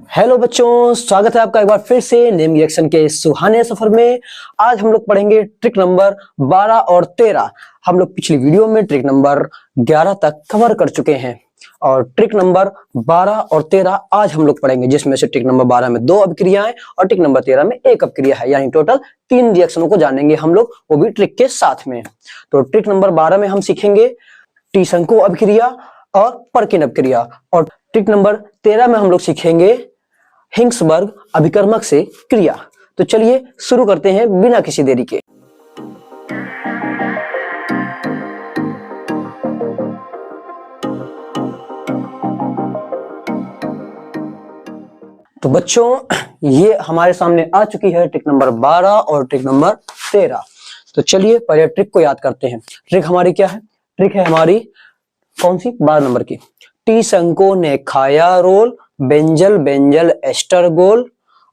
Hello बच्चों, स्वागत है आपका एक बार फिर से नेम रिएक्शन के सुहाने सफर में। आज हम लोग पढ़ेंगे ट्रिक नंबर 12 और 13। हम लोग पिछली वीडियो में ट्रिक नंबर 11 तक कवर कर चुके हैं और ट्रिक नंबर 12 और 13 आज हम लोग पढ़ेंगे, जिसमें से ट्रिक नंबर 12 में 2 अभिक्रियाएं और ट्रिक नंबर 13 में 1 अभिक्रिया है, यानी टोटल 3 रिएक्शनों को जानेंगे हम लोग, वो भी ट्रिक के साथ में। तो ट्रिक नंबर 12 में हम सीखेंगे टी-शंकु अभिक्रिया और पर्किन अभिक्रिया, और ट्रिक नंबर 13 में हम लोग सीखेंगे हिंग्सबर्ग अभिकर्मक से क्रिया। तो चलिए शुरू करते हैं बिना किसी देरी के। तो बच्चों, ये हमारे सामने आ चुकी है ट्रिक नंबर 12 और ट्रिक नंबर 13। तो चलिए पहले ट्रिक को याद करते हैं। ट्रिक हमारी क्या है? ट्रिक है हमारी कौन सी? 12 नंबर की। टी-शंकु ने खाया रोल, बेंजल बेंजल एस्टर गोल,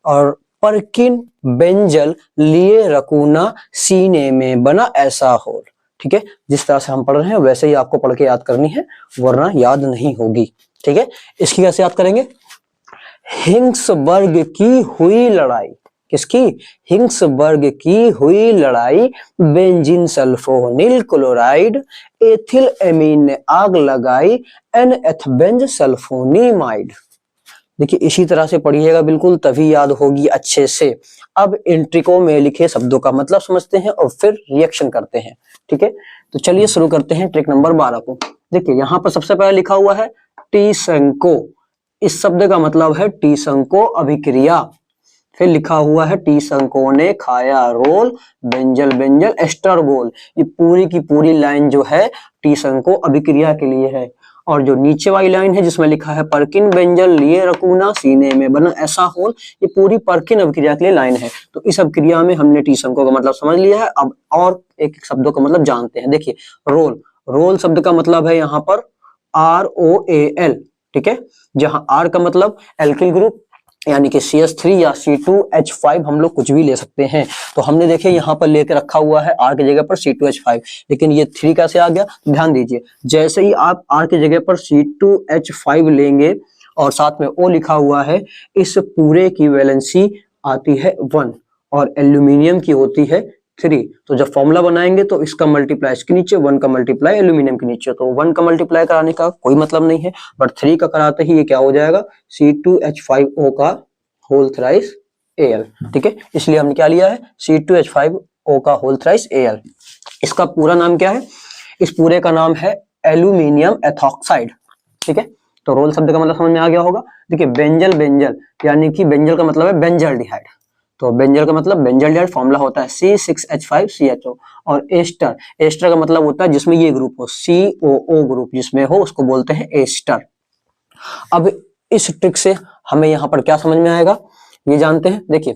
और पर्किन बेंजल लिए रकूना, सीने में बना ऐसा होल। ठीक है, जिस तरह से हम पढ़ रहे हैं वैसे ही आपको पढ़ के याद करनी है, वरना याद नहीं होगी। ठीक है, इसकी कैसे याद करेंगे? हिंग्सबर्ग की हुई लड़ाई, किसकी? हिंग्सबर्ग की हुई लड़ाई, benzene sulphonyl chloride, ethyl amine ने आग लगाई, एन एथबेंज सल्फोनीमाइड। देखिए इसी तरह से पढ़िएगा बिल्कुल, तभी याद होगी अच्छे से। अब इन ट्रिकों में लिखे शब्दों का मतलब समझते हैं और फिर रिएक्शन करते हैं। ठीक है, तो चलिए शुरू करते हैं ट्रिक नंबर 12 को। देखिए यहाँ पर सबसे पहले लिखा हुआ है टी-शंकु। इस शब्द का मतलब है टी-शंकु अभिक्रिया। फिर लिखा हुआ है टी-शंकु ने खाया रोल, बेंजल बेंजल एस्टर गोल। ये पूरी की पूरी लाइन जो है टी-शंकु अभिक्रिया के लिए है। और जो नीचे वाली लाइन है जिसमें लिखा है पर्किन बेंजल लिए रकूना, सीने में बना ऐसा होल, ये पूरी पर्किन अभिक्रिया के लिए लाइन है। तो इस अभिक्रिया में हमने टी-शंकु का मतलब समझ लिया है। अब और एक एक शब्दों का मतलब जानते हैं। देखिए रोल, रोल शब्द का मतलब है यहाँ पर ROAL। ठीक है, जहां R का मतलब एल्किल ग्रुप यानी कि CH3 या C2H5, हम लोग कुछ भी ले सकते हैं। तो हमने देखिए यहाँ पर लेके रखा हुआ है R की जगह पर C2H5, लेकिन ये 3 कैसे आ गया? ध्यान दीजिए, जैसे ही आप R की जगह पर C2H5 लेंगे और साथ में O लिखा हुआ है, इस पूरे की वैलेंसी आती है 1 और एल्यूमिनियम की होती है 3। तो जब फॉर्मूला बनाएंगे तो इसका मल्टीप्लाई इसके नीचे, 1 का मल्टीप्लाई एल्यूमिनियम के नीचे। तो 1 का मल्टीप्लाई कराने का कोई मतलब नहीं है, बट 3 का कराते ही ये क्या हो जाएगा? C2H5O का होल थ्राइस Al। ठीक है, इसलिए हमने क्या लिया है? C2H5O का होल थ्राइस Al। इसका पूरा नाम क्या है? इस पूरे का नाम है एल्यूमिनियम एथॉक्साइड। ठीक है, तो रोल शब्द का मतलब समझ में आ गया होगा। देखिए बेंजल बेंजल यानी कि बेंजल का मतलब है बेंजल्डिहाइड। तो बेंजल का मतलब बेंजल्डिहाइड फॉर्मूला होता है C6H5CHO। और एस्टर, एस्टर का मतलब होता है जिसमें ये ग्रुप हो, COO ग्रुप जिसमें हो उसको बोलते हैं एस्टर। अब इस ट्रिक से हमें यहाँ पर क्या समझ में आएगा ये जानते हैं। देखिए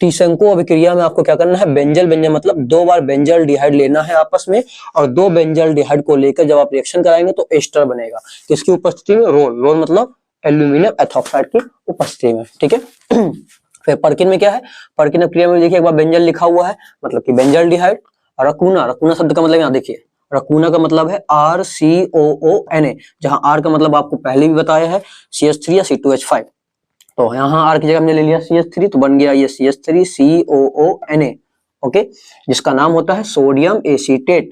टी-शंकु अभिक्रिया में आपको क्या करना है? बेंजल बेंजल मतलब 2 बार बेंजल डिहाइड लेना है आपस में, और 2 बेंजल डिहाइड को लेकर जब आप रिएक्शन कराएंगे तो एस्टर बनेगा। किसकी उपस्थिति में? रोल, रोल मतलब एल्यूमिनियम एथॉक्साइड की उपस्थिति में। ठीक है, फिर पर्किन में क्या है? पर्किन अभिक्रिया में देखिए एक बार बेंजल लिखा हुआ है, मतलब कि बेंजल डिहाइड। रकूना, रकूना शब्द का मतलब यहाँ देखिए, रकूना का मतलब है RCOONA, जहां R का मतलब आपको पहले भी बताया है CH3 या C2H5। तो यहाँ R की जगह हमने ले लिया CH3, तो बन गया ये CH3COONA। ओके, जिसका नाम होता है सोडियम एसीटेट।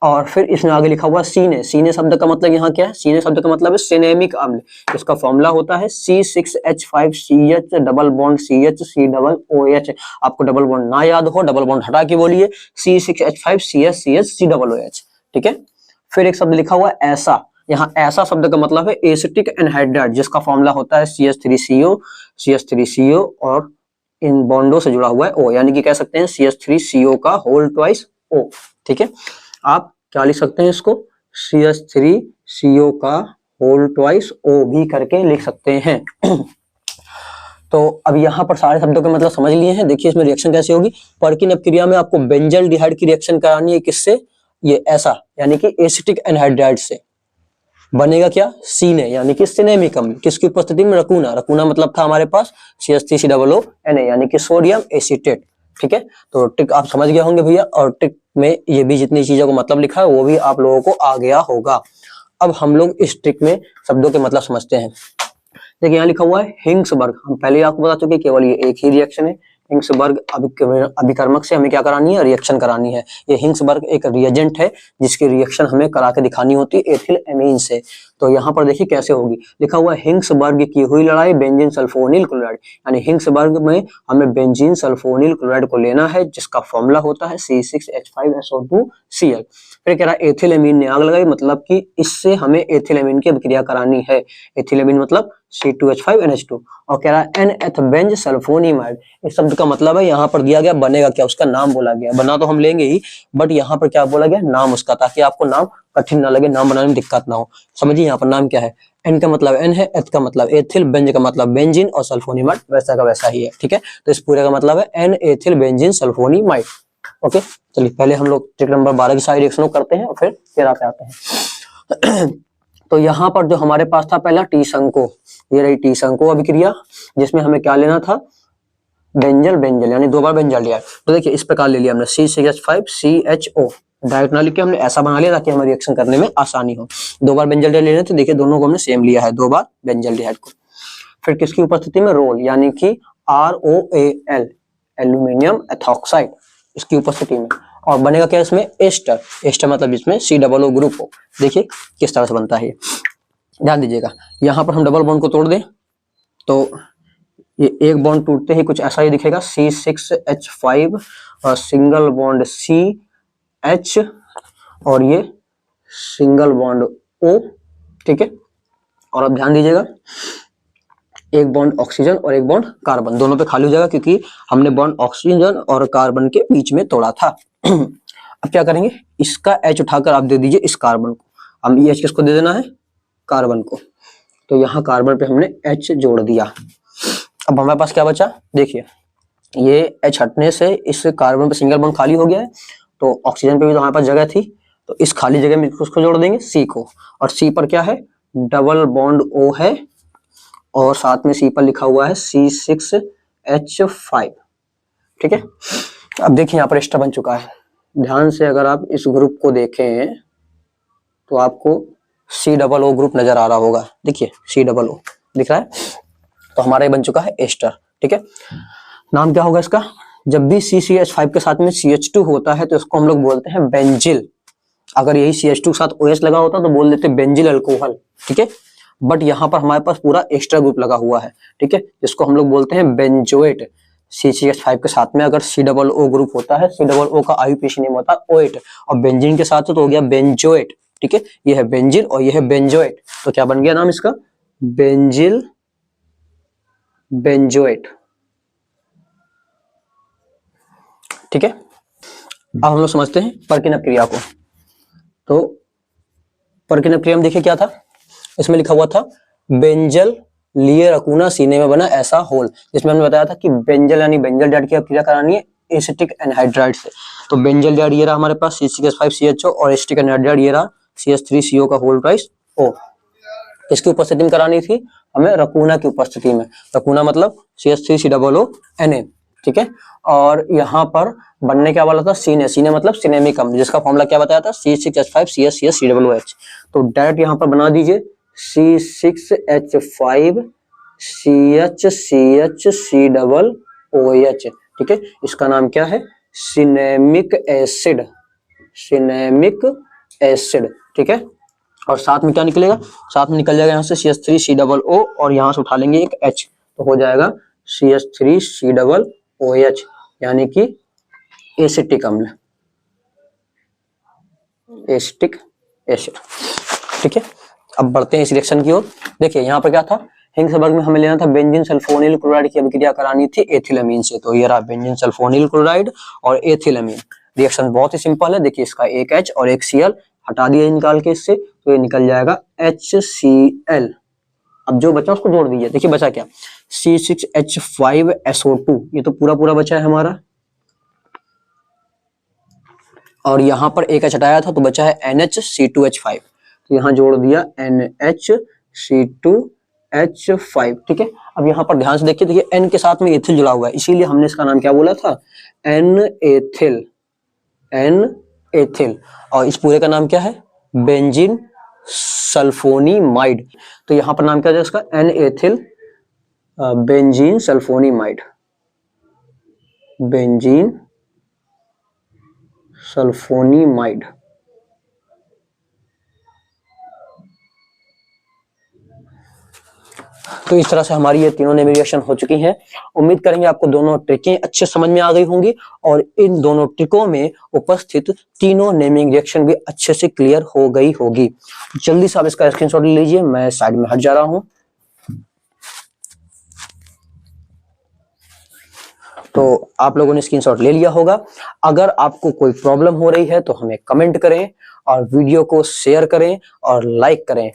और फिर इसमें आगे लिखा हुआ सीने, सीने शब्द का मतलब यहाँ क्या है? सीने शब्द का मतलब है सिनेमिक अम्ल। इसका फॉर्मूला होता है C6H5CH double bond CH double OH। आपको डबल बॉन्ड ना याद हो, डबल बॉन्ड हटा के बोलिए C6H5CH डबल OH। ठीक है, फिर एक शब्द लिखा हुआ है ऐसा। यहाँ ऐसा शब्द का मतलब है एसिटिक एनहाइड्राइड, जिसका फॉर्मूला होता है CH3CO और इन बॉन्डों से जुड़ा हुआ है O, यानी कि कह सकते हैं CH3CO का होल ट्वाइस O। ठीक है, आप क्या लिख सकते हैं इसको? CH3CO का होल ट्वाइस O भी करके लिख सकते हैं। तो अब यहाँ पर सारे शब्दों के मतलब समझ लिए हैं। देखिए इसमें रिएक्शन कैसे होगी। पर्किन अभिक्रिया में आपको बेंजल डिहाइड की रिएक्शन करानी है, किससे? ये ऐसा यानी कि एसिटिक एनहाइड्राइड से। बनेगा क्या? सीने यानी कि सिनेमिक अम्ल। किसकी उपस्थिति में? रकूना, रकूना मतलब था हमारे पास CH3COONA यानी कि सोडियम एसीटेट। ठीक है, तो ट्रिक आप समझ गए होंगे भैया, और ट्रिक में ये भी जितनी चीजों को मतलब लिखा है वो भी आप लोगों को आ गया होगा। अब हम लोग इस ट्रिक में शब्दों के मतलब समझते हैं। देखिए यहाँ लिखा हुआ है हिंग्सबर्ग, हम पहले ही आपको बता चुके केवल ये एक ही रिएक्शन है। हिंग्सबर्ग अभिकर्मक से हमें क्या करानी है, रिएक्शन करानी है। ये हिंग्सबर्ग एक रिएजेंट है जिसकी रिएक्शन हमें करा के दिखानी होती है एथिल एमीन से। तो यहाँ पर देखिए कैसे होगी, लिखा हुआ है हिंग्सबर्ग की हुई लड़ाई बेंजीन सल्फोनिल क्लोराइड, यानी हिंग्सबर्ग में हमें बेंजीन सल्फोनिल क्लोराइड को लेना है जिसका फॉर्मूला होता है C6H5SO2Cl। फिर कह रहा है एथिल एमीन ने आग लगाई, मतलब कि इससे हमें एथिल एमीन की अभिक्रिया करानी है। एथिल एमीन मतलब C2H5NH2। और कह रहा है N-eth बेंज सल्फोनीमाइड, इस शब्द का मतलब है यहाँ पर दिया गया बनेगा क्या, उसका नाम बोला गया। बना तो हम लेंगे ही, बट यहाँ पर क्या बोला गया, नाम उसका, ताकि आपको नाम कठिन ना लगे, नाम बनाने में दिक्कत ना हो। समझिए यहाँ पर नाम क्या है, एन का मतलब एन है, एथ का मतलब एथिल, बेंज का मतलब बेंजीन और सल्फोनीमाइड वैसा का वैसा ही है। ठीक है, तो इस पूरे का मतलब है एन एथिल बेंजीन सल्फोनीमाइड। ओके, चलिए पहले हम लोग ट्रिक नंबर 12 की सारी रिएक्शनों करते हैं और फिर 13 पे आते हैं। तो यहाँ पर जो हमारे पास था पहला टी संको, ये रही टी संको अभिक्रिया, जिसमें हमें क्या लेना था, बेंजल बेंजल, यानी 2 बार बेंजल लिया। तो देखिए इस प्रकार ले लिया हमने C6H5CHO, डायरेक्ट ना लिखे हमने ऐसा बना लिया ताकि हमें रिएक्शन करने में आसानी हो। 2 बार बेंजल ले लेने, तो देखिए दोनों को हमने सेम लिया है, 2 बार बेंजल डिहाइड को। फिर किसकी उपस्थिति में, रोल यानी कि ROAL, एल्यूमिनियम एथॉक्साइड, इसकी उपस्थिति में। और बनेगा क्या इसमें, एस्टर, एस्टर मतलब इसमें COO ग्रुप हो। देखिए किस तरह से बनता है, ध्यान दीजिएगा। यहाँ पर हम डबल बॉन्ड को तोड़ दें तो ये एक बॉन्ड टूटते ही कुछ ऐसा ही दिखेगा, C6H5 और सिंगल बॉन्ड CH और ये सिंगल बॉन्ड O। ठीक है, और अब ध्यान दीजिएगा, एक बॉन्ड ऑक्सीजन और एक बॉन्ड कार्बन, दोनों पे खाली हो जाएगा क्योंकि हमने बॉन्ड ऑक्सीजन और कार्बन के बीच में तोड़ा था। अब क्या करेंगे, इसका H उठाकर आप दे दीजिए इस कार्बन को, हम ये H किसको दे देना है, कार्बन को। तो यहाँ कार्बन पे हमने H जोड़ दिया। अब हमारे पास क्या बचा, देखिए ये H हटने से इस कार्बन पे सिंगल बॉन्ड खाली हो गया है, तो ऑक्सीजन पे भी तो हमारे पास जगह थी, तो इस खाली जगह में उसको जोड़ देंगे C को। और C पर क्या है, डबल बॉन्ड O है और साथ में C पर लिखा हुआ है C6H5। ठीक है, अब देखिए यहाँ पर एक्स्ट्रा बन चुका है। ध्यान से अगर आप इस ग्रुप को देखें तो आपको COO ग्रुप नजर आ रहा होगा, देखिए COO दिख रहा है, तो हमारा ये बन चुका है एस्टर। ठीक है, नाम क्या होगा इसका, जब भी CCH5 के साथ में CH2 होता है तो इसको हम लोग बोलते हैं बेंजिल। अगर यही CH2 के साथ OH लगा होता तो बोल देते बेंजिल अल्कोहल। ठीक है, बट यहाँ पर हमारे पास पूरा एक्स्ट्रा ग्रुप लगा हुआ है। ठीक है, जिसको हम लोग बोलते हैं बेंजोएट। CCH5 के साथ में अगर COO ग्रुप होता है, COO का IUPAC नेम होता है OAT, और बेंजीन के साथ तो हो गया बेंजोएट। ठीक है, ये है बेंजिल और ये है बेंजोएट, तो क्या बन गया नाम इसका, बेंजिल बेंजोएट। ठीक है, अब हम लोग समझते हैं परकिन क्रिया को। तो परकिन क्रिया में देखिए क्या था, इसमें लिखा हुआ था बेंजल लिए रकूना सीने में बना ऐसा होल, जिसमें हमने बताया था कि बेंजल यानी बेंजल डाइड की क्रिया करानी है एसिटिक एनहाइड्राइड से। तो बेंजल डाइड ये रहा हमारे पास C6H5CHO और एसिटिक एनहाइड्राइड ये रहा CH3CO का होल ट्वाइस O। इसकी उपस्थिति में करानी थी हमें रकूना की उपस्थिति में, रकूना मतलब CH3COO Na। ठीक है, और यहाँ पर बनने क्या वाला था, सीने, सीने मतलब सिनेमिक अम्ल, जिसका फॉर्मूला क्या बताया था, C6H5CH तो डायरेक्ट यहाँ पर बना दीजिए C6H5CHCHCOOH। ठीक है, इसका नाम क्या है, सिनेमिक एसिड, सिनेमिक एसिड। ठीक है, और साथ में क्या निकलेगा, साथ में निकल जाएगा यहाँ से CH3COO और यहाँ से उठा लेंगे एक H, तो हो जाएगा CH3COOH, यानी कि एसिटिक अम्ल, एसिटिक एसिड। ठीक है, अब बढ़ते हैं इस रिएक्शन की ओर। देखिए यहाँ पर क्या था, हिंग्सबर्ग में हमें लेना था बेंजीन सल्फोनिल क्लोराइड की अभिक्रिया करानी थी एथिलअमीन से। तो ये रहा बेंजीन सल्फोनिल क्लोराइड और एथिलअमीन। रिएक्शन बहुत ही सिंपल है, देखिए इसका एक H और एक Cl हटा दिया निकाल के इससे, तो ये निकल जाएगा HCl। अब जो बचा उसको जोड़ दीजिए, देखिए बचा क्या, C6H5SO2, ये तो पूरा पूरा बचा है हमारा, और यहाँ पर एक H हटाया था तो बचा है NHC2H5, तो यहाँ जोड़ दिया NHC2H5। ठीक है, अब यहाँ पर ध्यान से देखिए, देखिए N के साथ में एथिल जुड़ा हुआ है, इसीलिए हमने इसका नाम क्या बोला था, N-एथिल, N-एथिल। और इस पूरे का नाम क्या है, बेंजीन सल्फोनीमाइड। तो यहाँ पर नाम क्या है इसका, N-एथिल बेंजीन सल्फोनीमाइड, बेंजीन सल्फोनीमाइड। तो इस तरह से हमारी ये तीनों नेमिंग रिएक्शन हो चुकी हैं। उम्मीद करेंगे आपको दोनों ट्रिकें अच्छे समझ में आ गई होंगी और इन दोनों ट्रिकों में उपस्थित तीनों नेमिंग रिएक्शन भी अच्छे से क्लियर हो गई होगी। जल्दी से आप इसका स्क्रीनशॉट ले लीजिए, मैं साइड में हट जा रहा हूं। तो आप लोगों ने स्क्रीनशॉट ले लिया होगा। अगर आपको कोई प्रॉब्लम हो रही है तो हमें कमेंट करें और वीडियो को शेयर करें और लाइक करें,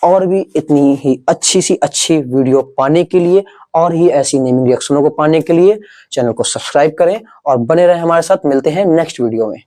और भी इतनी ही अच्छी वीडियो पाने के लिए और ही ऐसी नेमिंग रिएक्शनों को पाने के लिए चैनल को सब्सक्राइब करें और बने रहें हमारे साथ। मिलते हैं नेक्स्ट वीडियो में।